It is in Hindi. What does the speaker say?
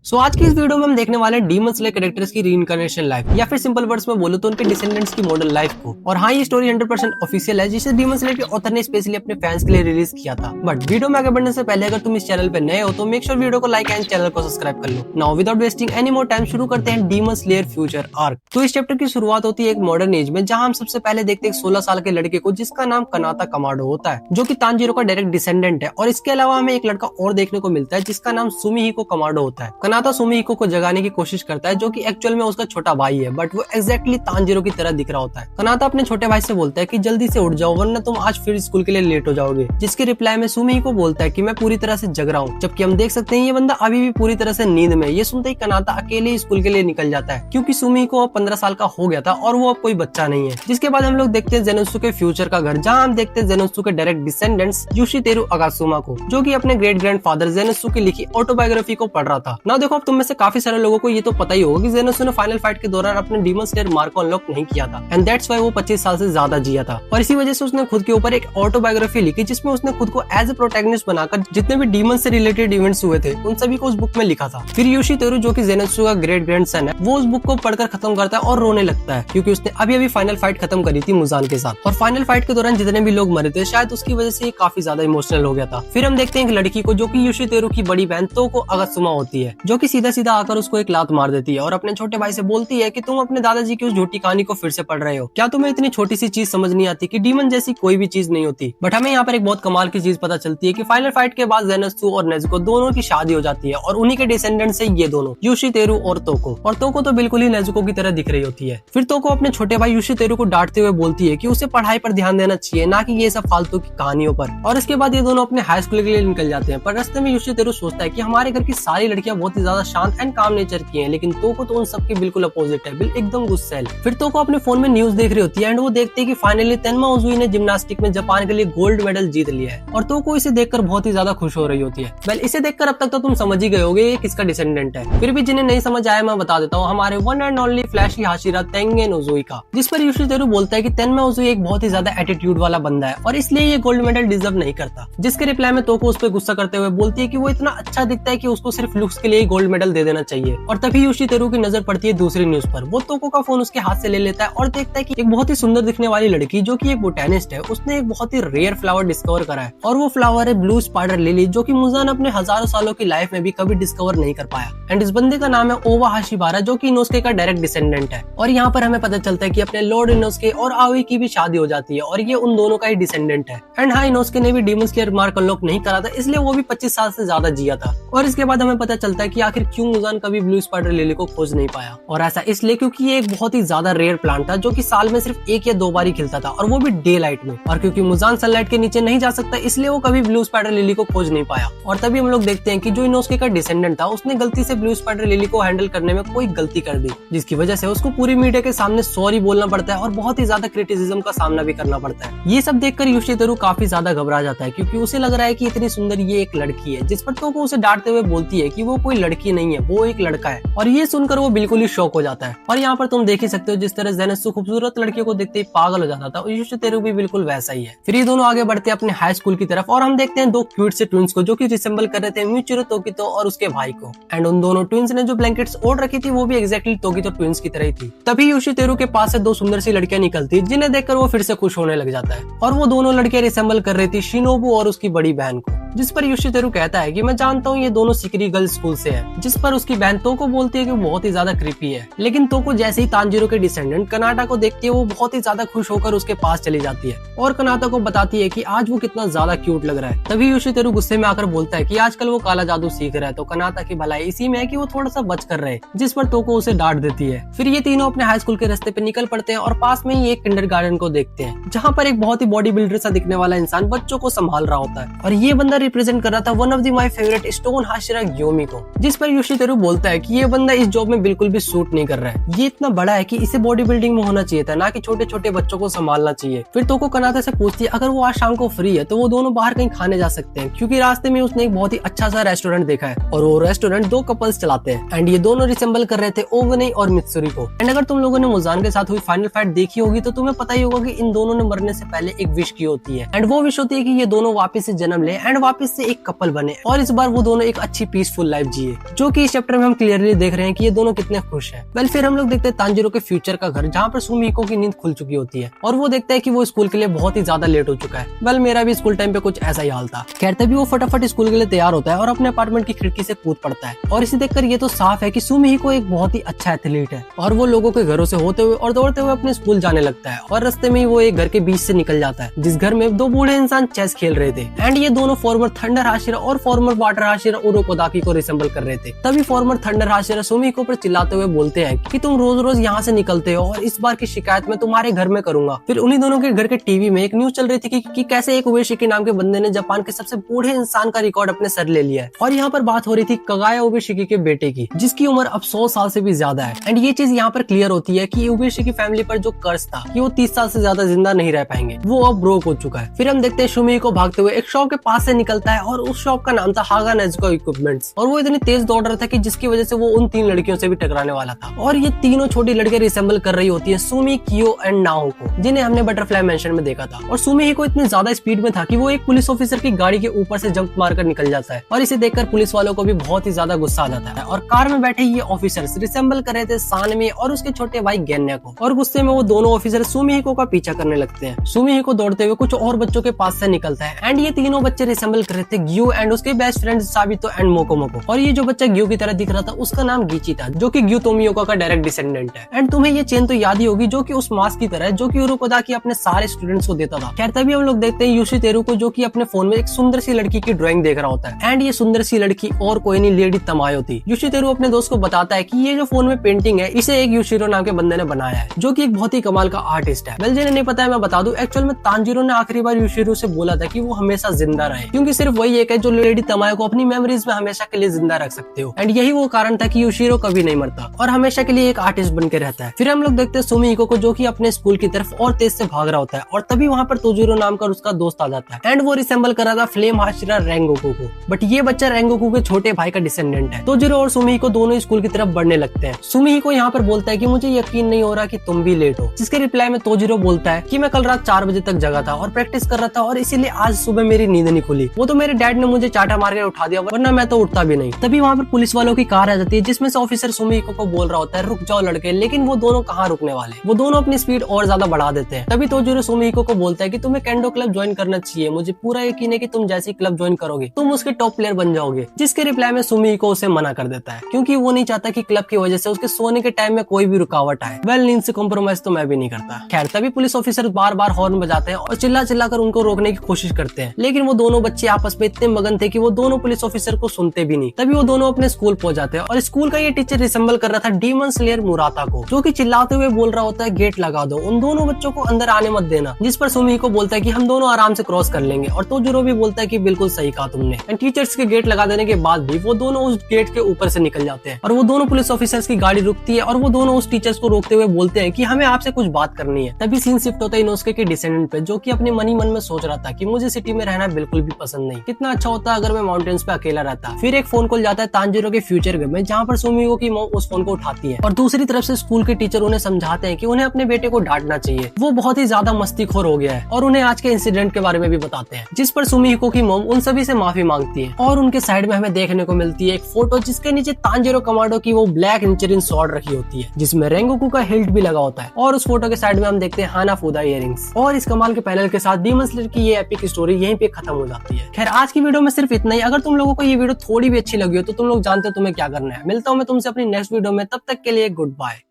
आज की इस वीडियो में हम देखने वाले हैं डीमन स्लेयर कैरेक्टर्स की रीइंकार्नेशन लाइफ, या फिर सिंपल वर्ड्स में बोलो तो उनके डिसेंडेंट्स की मॉडल लाइफ को। और हाँ, ये स्टोरी 100% ऑफिशियल है, जिसे डीमन स्लेयर के ऑथर ने स्पेशली अपने फैंस के लिए रिलीज किया था। बट वीडियो में आगे बढ़ने से पहले अगर तुम इस चैनल पे नए हो तो मेक श्योर वीडियो को लाइक एंड चैनल को सब्सक्राइब कर लो। Now without wasting any more time शुरू करते हैं डीमन स्लेयर फ्यूचर आर्क। तो इस चैप्टर की शुरुआत होती है एक मॉडर्न एज में, जहाँ हम सबसे पहले देखते हैं 16 साल के लड़के को जिसका नाम कनाता कमाडो होता है, जो कि तांजीरो का डायरेक्ट डिसेंडेंट है। और इसके अलावा हमें एक लड़का और देखने को मिलता है जिसका नाम सुमिहिको कमाडो होता है। कनाता सुमिहिको को जगाने की कोशिश करता है, जो कि एक्चुअल में उसका छोटा भाई है, बट वो एग्जैक्टली तांजीरो की तरह दिख रहा होता है। कनाता अपने छोटे भाई से बोलता है कि जल्दी से उठ जाओ वरना तुम आज फिर स्कूल के लिए लेट हो जाओगे, जिसके रिप्लाई में सुमिहिको बोलता है कि मैं पूरी तरह से जग रहा हूँ। जबकि हम देख सकते हैं ये बंदा अभी भी पूरी तरह से नींद में। ये सुनते ही कनाता अकेले स्कूल के लिए निकल जाता है, क्योंकि सुमिहिको अब 15 साल का हो गया था और वो अब कोई बच्चा नहीं है। जिसके बाद हम लोग देखते हैं जेनोत्सु के फ्यूचर का घर, जहाँ हम देखते हैं जेनोत्सु के डायरेक्ट डिसेंडेंट्स युशितेरु अगात्सुमा को, जो कि अपने ग्रेट ग्रैंडफादर जेनोत्सु की लिखी ऑटोबायोग्राफी को पढ़ रहा था। ना देखो, अब तुम में से काफी सारे लोगों को ये तो पता ही होगा कि जेनोत्सु ने फाइनल फाइट के दौरान अपने डीमन स्लेयर मार्क को अनलॉक नहीं किया था, एंड दैट्स व्हाई वो 25 साल से ज्यादा जिया था। और इसी वजह से उसने खुद के ऊपर एक ऑटोबायोग्राफी लिखी, जिसमें उसने खुद को एज ए प्रोटैगनिस्ट बनाकर जितने भी डीमन से रिलेटेड इवेंट्स हुए थे उन सभी को उस बुक में लिखा था। फिर युशितेरु, जो कि जेनोत्सु का ग्रेट ग्रैंडसन है, वो उस बुक को पढ़कर खत्म करता है और रोने लगता है, क्योंकि उसने अभी अभी फाइनल फाइट खत्म करी थी मुजान के साथ। और फाइनल फाइट के दौरान जितने भी लोग मरे थे, शायद उसकी वजह से काफी ज्यादा इमोशनल हो गया था। फिर हम देखते हैं एक लड़की को, जो कि युशितेरु की बड़ी बहन तोको अगात्सुमा होती है, जो कि सीधा सीधा आकर उसको एक लात मार देती है और अपने छोटे भाई से बोलती है कि तुम अपने दादाजी की उस झूठी कहानी को फिर से पढ़ रहे हो। क्या तुम्हें इतनी छोटी सी चीज समझ नहीं आती कि डीमन जैसी कोई भी चीज नहीं होती। बट हमें यहाँ पर एक बहुत कमाल की चीज पता चलती है कि फाइनल फाइट के बाद जेनोत्सु और नेजुको दोनों की शादी हो जाती है, और उन्हीं के डिसेंडेंट से ये दोनों युशितेरु और तोको तो बिल्कुल ही नेजुको की तरह दिख रही होती है। फिर तोको अपने छोटे भाई युशितेरु को डांटते हुए बोलती है कि उसे पढ़ाई पर ध्यान देना चाहिए, ना कि ये सब फालतू की कहानियों पर। और इसके बाद ये दोनों अपने हाई स्कूल के लिए निकल जाते हैं। पर रास्ते में युशितेरु सोचता है कि हमारे घर की सारी लड़कियां बहुत ही ज्यादा शांत एंड काम नेचर की हैं, लेकिन तोको तो उन सबके बिल्कुल अपोजिट है, एकदम गुस्सैल। फिर तोको अपने फोन में न्यूज देख रही होती है, एंड वो देखते हैं कि फाइनली तेन्मा उजुई ने जिम्नास्टिक में जापान के लिए गोल्ड मेडल जीत लिया है। और तोको इसे देखकर बहुत ही ज्यादा खुश हो रही होती है। वेल, इसे देखकर अब तक तो तुम समझ ही गए होगे ये किसका डिसेंडेंट है। फिर भी जिन्हें नहीं समझ आया मैं बता देता हूँ, हमारे one and only flashy Hashira Tengen Uzui का। जिस पर युशितेरु बोलता है कि तेन्मा उजुई एक बहुत ही ज्यादा एटीट्यूड वाला बंदा है और इसलिए ये गोल्ड मेडल डिजर्व नहीं करता। जिसके रिप्लाई में तोको उस पर गुस्सा करते हुए बोलती है कि वो इतना अच्छा दिखता है कि उसको सिर्फ लुक्स के लिए गोल्ड मेडल दे देना चाहिए। और तभी युशितेरु की नजर पड़ती है दूसरी न्यूज पर। वो तोको का फोन उसके हाथ से ले लेता है और देखता है कि एक बहुत ही सुंदर दिखने वाली लड़की, जो कि एक बोटेनिस्ट है, उसने एक बहुत ही रेयर फ्लावर डिस्कवर करा है। और वो फ्लावर है ब्लू स्पाइडर लिली, जो कि मुजान अपने हजारों सालों की लाइफ में भी कभी डिस्कवर नहीं कर पाया। एंड इस बंदे का नाम है ओवा हाशिबारा, जो कि इनोस्के का डायरेक्ट डिसेंडेंट है। और यहाँ पर हमें पता चलता है कि अपने लॉर्ड इनोस्के और आवी की भी शादी हो जाती है, और ये उन दोनों का ही डिसेंडेंट है। एंड हाँ, इनोस्के ने भी डीमन स्लेयर मार्क अनलॉक नहीं करा था, इसलिए वो भी 25 साल से ज्यादा जिया था। और इसके बाद हमें पता चलता है कि आखिर क्यों मुजान कभी ब्लू स्पाइडर लिली को खोज नहीं पाया। और ऐसा इसलिए क्योंकि ये एक बहुत ही ज्यादा रेयर प्लांट था, जो कि साल में सिर्फ 1 या 2 बार ही खिलता था, और वो भी डे लाइट में। और क्योंकि मुजान सनलाइट के नीचे नहीं जा सकता, इसलिए वो कभी ब्लू स्पाइडर लिली को खोज नहीं पाया। और तभी हम लोग देखते हैं कि जो इनोस्के का डिसेंडेंट था, उसने गलती से ब्लू स्पाइडर लिली को हैंडल करने में कोई गलती कर दी, जिसकी वजह से उसको पूरी मीडिया के सामने सॉरी बोलना पड़ता है और बहुत ही ज्यादा क्रिटिसिज्म का सामना भी करना पड़ता है। ये सब देखकर युशितेरु काफी ज्यादा घबरा जाता है, क्योंकि उसे लग रहा है कि इतनी सुंदर ये एक लड़की है। जिस पर तोको उसे डांटते हुए बोलती है कि वो कोई लड़की नहीं है, वो एक लड़का है। और ये सुनकर वो बिल्कुल ही शॉक हो जाता है। और यहाँ पर तुम देख ही सकते हो जिस तरह जेनोत्सु खूबसूरत लड़कियों को देखते ही पागल हो जाता था, युशितेरु भी बिल्कुल वैसा ही है। फिर ये दोनों आगे बढ़ते हैं अपने हाई स्कूल की तरफ, और हम देखते हैं 2 क्यूट से ट्विंस को, जो कि रिसेंबल कर रहे थे मिचिरो तोकितो और उसके भाई को। एंड उन दोनों ट्विंस ने जो ब्लैंकेट्स ओढ़ रखी थी, वो भी एग्जैक्टली तोकितो ट्विंस की तरह ही थी। तभी युशितेरु के पास से 2 सुंदर सी लड़कियां निकलती, जिन्हें देखकर वो फिर से खुश होने लग जाता है। और वो दोनों लड़कियां रिसेंबल कर रही थी शिनोबु और उसकी बड़ी बहन को। जिस पर युशितेरु कहता है कि मैं जानता हूँ ये दोनों सिकरी गर्ल्स स्कूल से है। जिस पर उसकी बहन तोको बोलती है कि वो बहुत ही ज्यादा क्रीपी है। लेकिन तोको जैसे ही तांजीरो के डिसेंडेंट कनाटा को देखती है, वो बहुत ही ज्यादा खुश होकर उसके पास चली जाती है और कनाटा को बताती है कि आज वो कितना ज्यादा क्यूट लग रहा है। तभी युशितेरु गुस्से में आकर बोलता है कि आजकल वो काला जादू सीख रहा है, तो कनाटा की भलाई इसी में है कि वो थोड़ा सा बच कर रहे। जिस पर तोको उसे डांट देती है। फिर ये तीनों अपने हाई स्कूल के रास्ते पे निकल पड़ते हैं और पास में ही एक किंडरगार्टन को देखते हैं, जहाँ पर एक बहुत ही बॉडी बिल्डर सा दिखने वाला इंसान बच्चों को संभाल रहा होता है। और ये बंदा रिप्रेजेंट कर रहा था one of the my favourite stone Hashira Gyomei को। जिस पर युशितेरु बोलता है कि ये बंदा इस जॉब में बिल्कुल भी सूट नहीं कर रहा है। ये इतना बड़ा है कि इसे बॉडी बिल्डिंग में होना चाहिए था, ना कि छोटे छोटे बच्चों को संभालना चाहिए। फिर तोको कनाता से पूछती है अगर वो आज शाम को फ्री है तो वो दोनों बाहर कहीं खाने जा सकते हैं, क्योंकि रास्ते में उसने एक बहुत ही अच्छा सा रेस्टोरेंट देखा है और वो रेस्टोरेंट 2 कपल्स चलाते हैं। एंड ये दोनों रिसेंबल कर रहे थे ओवने और मित्सुरी को। एंड अगर तुम लोगों ने मुजान के साथ हुई फाइनल फाइट देखी होगी तो तुम्हें पता ही होगा कि इन दोनों ने मरने से पहले एक विश की होती है, एंड वो विश होती है कि ये दोनों वापस से जन्म ले एंड वापस से एक कपल बने, और इस बार वो दोनों एक अच्छी पीसफुल लाइफ जिए। लिए, जो कि इस चैप्टर में हम क्लियरली देख रहे हैं कि ये दोनों कितने खुश हैं। वेल फिर हम लोग देखते हैं तांजीरो के फ्यूचर का घर, जहाँ पर सुमिहिको की नींद खुल चुकी होती है और वो देखता है कि वो स्कूल के लिए बहुत ही ज्यादा लेट हो चुका है। वेल मेरा भी स्कूल टाइम पे कुछ ऐसा ही हाल था। खैर तभी वो फटाफट स्कूल के लिए तैयार होता है और अपने अपार्टमेंट की खिड़की से कूद पड़ता है। और इसे देखकर ये तो साफ है कि सुमिहिको एक बहुत ही अच्छा एथलीट है और वो लोगों के घरों से होते हुए और दौड़ते हुए अपने स्कूल जाने लगता है। और रास्ते में ही वो एक घर के बीच से निकल जाता है, जिस घर में दो बूढ़े इंसान चेस खेल रहे थे एंड ये दोनों फॉर्मर थंडर हाशिरा और फॉर्मर वाटर हाशिरा उरोकोदाकी को रिसेंबल कर रहे थे। तभी फॉर्मर थंडर हाशिरा सुमिहिको पर चिल्लाते हुए बोलते हैं कि तुम रोज रोज यहाँ से निकलते हो और इस बार की शिकायत मैं तुम्हारे घर में करूंगा। फिर उन्हीं दोनों के घर के टीवी में एक न्यूज चल रही थी कि कैसे एक उबेशिकी नाम के बंदे ने जापान के सबसे बूढ़े इंसान का रिकॉर्ड अपने सर ले लिया है। और यहाँ पर बात हो रही थी कगाया उबेशिकी के बेटे की, जिसकी उम्र अब 100 साल से भी ज्यादा है। एंड ये चीज यहाँ पर क्लियर होती है कि उबेशिकी फैमिली पर जो कर्ज था कि वो 30 साल से ज्यादा जिंदा नहीं रह पाएंगे, वो अब ब्रोक हो चुका है। फिर हम देखते हैं सुमिहिको भागते हुए एक शॉप के पास से निकलता है और उस शॉप का नाम था हागा नेजुको इक्विपमेंट्स। और वो इतनी तेज दौड़ रहा था कि जिसकी वजह से वो उन 3 लड़कियों से भी टकराने वाला था। और ये तीनों छोटी लड़कियां रिसेंबल कर रही होती है सुमी, कियो एंड नाओ को, जिन्हें हमने बटरफ्लाई मेंशन में देखा था। और सुमिहिको इतनी ज्यादा स्पीड में था कि वो एक पुलिस ऑफिसर की गाड़ी के ऊपर से जंप मारकर निकल जाता है। और इसे देखकर पुलिस वालों को भी बहुत ही ज्यादा गुस्सा आ जाता है। और कार में बैठे ये ऑफिसर्स रिसेंबल कर रहे थे सानमी और उसके छोटे भाई गेन्या को। और गुस्से में वो दोनों ऑफिसर सुमिहिको का पीछा करने लगते हैं। सुमिहिको दौड़ते हुए कुछ और बच्चों के पास से निकलता है एंड ये तीनों बच्चे रिसेंबल कर रहे थे ग्यू एंड उसके बेस्ट फ्रेंड साबितो एंड मोकोमोको। और ये जो बच्चा ग्यू की तरह दिख रहा था उसका नाम गीची था, जो कि ग्यू तोमियोका का डायरेक्ट डिसेंडेंट है। एंड तुम्हें ये चेन तो याद ही होगी, जो कि उस मास्क की तरह है जो कि उरोकोदाकी अपने सारे स्टूडेंट्स को देता था। खैर तभी हम लोग देखते हैं योशितेरु को, जो कि अपने फोन में एक सुंदर सी लड़की की ड्राइंग देख रहा होता है। एंड ये सुंदर सी लड़की और कोई नहीं, लेडी तमायो थी। योशितेरु अपने दोस्त को बताता है कि ये जो फोन में पेंटिंग है इसे एक योशिरो नाम के बंदे ने बनाया है, जो कि एक बहुत ही कमाल का आर्टिस्ट है। वेल जिन्हें नहीं पता है मैं बता दूं, एक्चुअल में तांजीरो ने आखिरी बार योशिरो से बोला था कि वो हमेशा जिंदा रहे, क्योंकि सिर्फ वही एक है जो लेडी तमायो को अपनी मेमोरीज में हमेशा के लिए जिंदा रख सकते हो। एंड यही वो कारण था कि योशिरो कभी नहीं मरता और हमेशा के लिए एक आर्टिस्ट बन के रहता है। फिर हम लोग देखते हैं सुमिहिको को, जो कि अपने स्कूल की तरफ और तेज से भाग रहा होता है। और तभी वहाँ पर तोजिरो नाम का उसका दोस्त आ जाता है एंड वो रिसेंबल कर रहा था फ्लेम हाशिरा रेंगोकू को। बट ये बच्चा रेंगोकू के छोटे भाई का डिसेंडेंट है। तोजिरो और सुमिहिको दोनों स्कूल की तरफ बढ़ने लगते हैं। सुमिहिको यहाँ पर बोलता है कि मुझे यकीन नहीं हो रहा कि तुम भी लेट हो, जिसके रिप्लाई में तोजिरो बोलता है कि मैं कल रात 4 बजे तक जगा था और प्रैक्टिस कर रहा था और इसीलिए आज सुबह मेरी नींद नहीं खुली। वो तो मेरे डैड ने मुझे चाटा मार के उठा दिया, वरना मैं तो उठता भी नहीं। तभी वहाँ पर पुलिस वालों की कार आ जाती है, जिसमें से ऑफिसर सुमिहिको को बोल रहा होता है रुक जाओ लड़के, लेकिन वो दोनों कहाँ रुकने वाले, वो दोनों अपनी स्पीड और ज्यादा बढ़ा देते हैं। तभी तोजिरो सुमिहिको को बोलता है कि तुम्हें केंडो क्लब ज्वाइन करना चाहिए, मुझे पूरा यकीन है कि तुम जैसी क्लब ज्वाइन करोगे तुम उसके टॉप प्लेयर बन जाओगे। जिसके रिप्लाई में सुमिहिको उसे मना कर देता है, क्योंकि वो नहीं चाहता कि क्लब की वजह से उसके सोने के टाइम में कोई भी रुकावट आए। वेल नींद से कॉम्प्रोमाइज तो मैं भी नहीं करता। खैर तभी पुलिस ऑफिसर बार बार हॉर्न बजाते हैं और चिल्ला चिल्ला कर उनको रोकने की कोशिश करते हैं, लेकिन वो दोनों बच्चे आपस में इतने मगन थे कि वो दोनों पुलिस ऑफिसर को सुनते भी नहीं। तभी वो दोनों अपने स्कूल पहुंच जाते हैं और स्कूल का ये टीचर रिसेंबल कर रहा था डीमन स्लेयर मुराता को, जो कि चिल्लाते हुए बोल रहा होता है गेट लगा दो, उन दोनों बच्चों को अंदर आने मत देना। जिस पर सुमिहिको बोलता है कि हम दोनों आराम से क्रॉस कर लेंगे और तोजिरो भी बोलता है कि बिल्कुल सही कहा तुमने। एंड टीचर्स के गेट लगा देने के बाद भी वो दोनों उस गेट के ऊपर से निकल जाते हैं और वो दोनों पुलिस ऑफिसर्स की गाड़ी रुकती है और वो दोनों उस टीचर्स को रोकते हुए बोलते हैं कि हमें आपसे कुछ बात करनी है। तभी सीन शिफ्ट होता है इनोस्के के डिसेंडेंट पे, जो कि अपने मन ही मन में सोच रहा था कि मुझे सिटी में रहना बिल्कुल भी पसंद नहीं, कितना अच्छा होता अगर मैं माउंटेन्स पे अकेला रहता। फिर एक फोन कॉल जाता है तांजीरो के फ्यूचर घर में, जहाँ पर सुमिहिको की मॉम उस फोन को उठाती है और दूसरी तरफ से स्कूल के टीचर उन्हें समझाते हैं कि उन्हें अपने बेटे को डांटना चाहिए, वो बहुत ही ज्यादा मस्तीखोर हो गया है, और उन्हें आज के इंसिडेंट के बारे में भी बताते हैं। जिस पर सुमिहिको की मॉम उन सभी से माफी मांगती है और उनके साइड में हमें देखने को मिलती है एक फोटो, जिसके नीचे तांजीरो कमांडो की वो ब्लैक निंचरिन स्वॉर्ड रखी होती है, जिसमें रेंगोकू का हिल्ट भी लगा होता है। और उस फोटो के साइड में हम देखते हैं हानाफुदा इयररिंग्स। और इस कमाल के पैनल के साथ डीमन स्लेयर की ये एपिक स्टोरी यहीं पे खत्म हो जाती है। खैर आज की वीडियो में सिर्फ इतना ही। अगर तुम लोगों को ये वीडियो थोड़ी भी अच्छी लगी हो तो तुम लोग जानते हो तुम्हें क्या करना है। मिलता हूँ मैं तुमसे अपनी नेक्स्ट वीडियो में, तब तक के लिए गुड बाय।